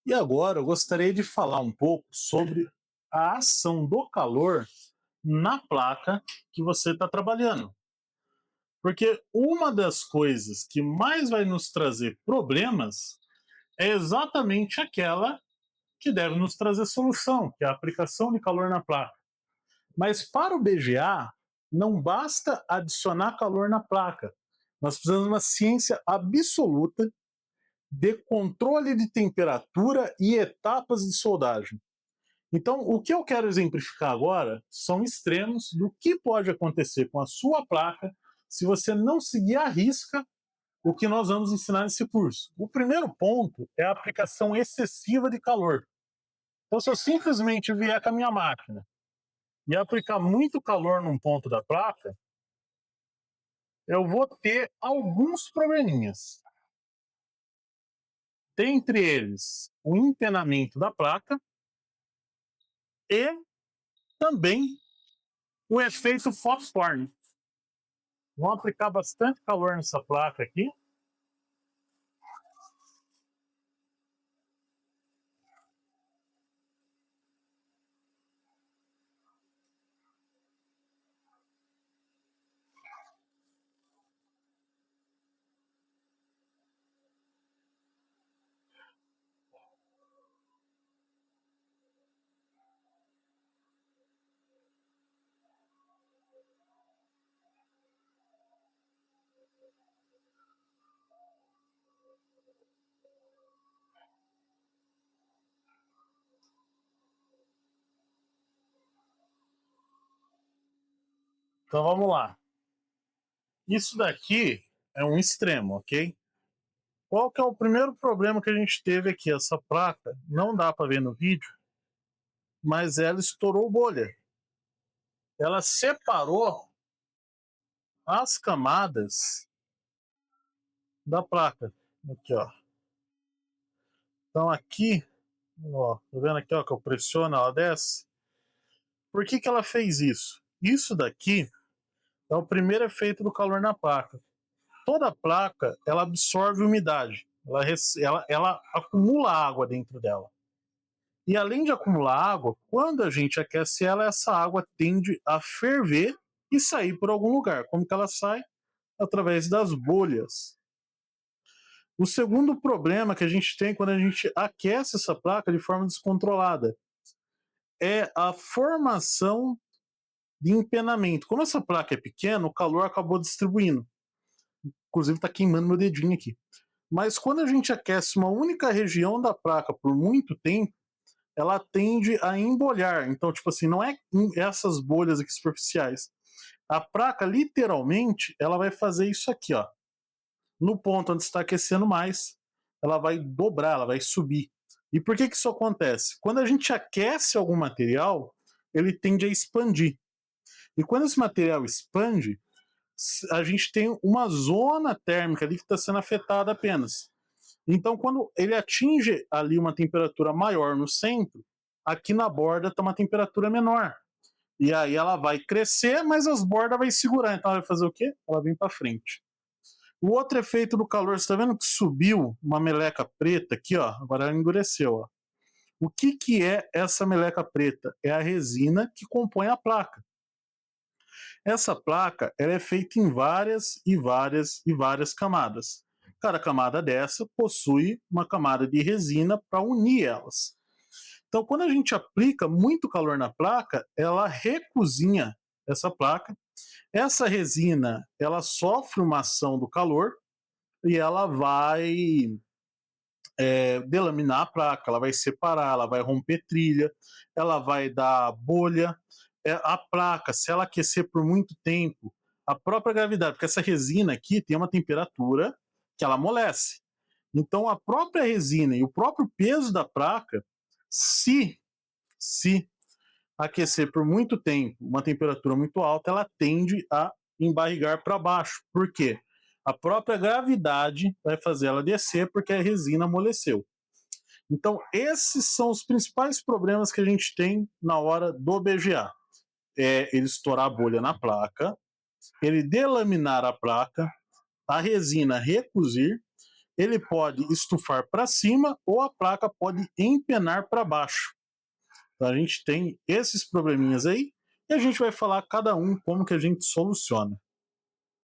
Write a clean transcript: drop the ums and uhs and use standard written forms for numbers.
E agora eu gostaria de falar um pouco sobre a ação do calor na placa que você está trabalhando. Porque uma das coisas que mais vai nos trazer problemas é exatamente aquela que deve nos trazer solução, que é a aplicação de calor na placa. Mas para o BGA, não basta adicionar calor na placa. Nós precisamos de uma ciência absoluta de controle de temperatura e etapas de soldagem. Então, o que eu quero exemplificar agora são extremos do que pode acontecer com a sua placa se você não seguir à risca o que nós vamos ensinar nesse curso. O primeiro ponto é a aplicação excessiva de calor. Então, se eu simplesmente vier com a minha máquina e aplicar muito calor num ponto da placa, eu vou ter alguns probleminhas. Dentre eles, o empenamento da placa e também o efeito Fox-Thorne. Vamos aplicar bastante calor nessa placa aqui. Então vamos lá. Isso daqui é um extremo, ok? Qual que é o primeiro problema que a gente teve aqui? Essa placa, não dá para ver no vídeo, mas ela estourou bolha. Ela separou as camadas da placa. Aqui, ó. Então aqui, ó, tá vendo aqui, ó, que eu pressiono, ela desce? Por que ela fez isso? Isso daqui é o primeiro efeito do calor na placa. Toda placa, ela absorve umidade. Ela acumula água dentro dela. E além de acumular água, quando a gente aquece ela, essa água tende a ferver e sair por algum lugar. Como que ela sai? Através das bolhas. O segundo problema que a gente tem quando a gente aquece essa placa de forma descontrolada é a formação de empenamento. Como essa placa é pequena, o calor acabou distribuindo. Inclusive está queimando meu dedinho aqui. Mas quando a gente aquece uma única região da placa por muito tempo, ela tende a embolhar. Então, tipo assim, não é essas bolhas aqui superficiais. A placa, literalmente, ela vai fazer isso aqui, ó. No ponto onde está aquecendo mais, ela vai dobrar, ela vai subir. E por que isso acontece? Quando a gente aquece algum material, ele tende a expandir. E quando esse material expande, a gente tem uma zona térmica ali que está sendo afetada apenas. Então, quando ele atinge ali uma temperatura maior no centro, aqui na borda está uma temperatura menor. E aí ela vai crescer, mas as bordas vai segurar. Então ela vai fazer o quê? Ela vem para frente. O outro efeito do calor, você está vendo que subiu uma meleca preta aqui, ó? Agora ela endureceu, ó. O que é essa meleca preta? É a resina que compõe a placa. Essa placa ela é feita em várias e várias e várias camadas. Cada camada dessa possui uma camada de resina para unir elas. Então, quando a gente aplica muito calor na placa, ela recozinha essa placa. Essa resina ela sofre uma ação do calor e ela vai delaminar a placa, ela vai separar, ela vai romper trilha, ela vai dar bolha. A placa, se ela aquecer por muito tempo, a própria gravidade, porque essa resina aqui tem uma temperatura que ela amolece. Então a própria resina e o próprio peso da placa, se aquecer por muito tempo, uma temperatura muito alta, ela tende a embarrigar para baixo. Por quê? A própria gravidade vai fazer ela descer porque a resina amoleceu. Então, esses são os principais problemas que a gente tem na hora do BGA. É ele estourar a bolha na placa, ele delaminar a placa, a resina recusir ele pode estufar para cima ou a placa pode empenar para baixo. Então a gente tem esses probleminhas aí e a gente vai falar cada um como que a gente soluciona.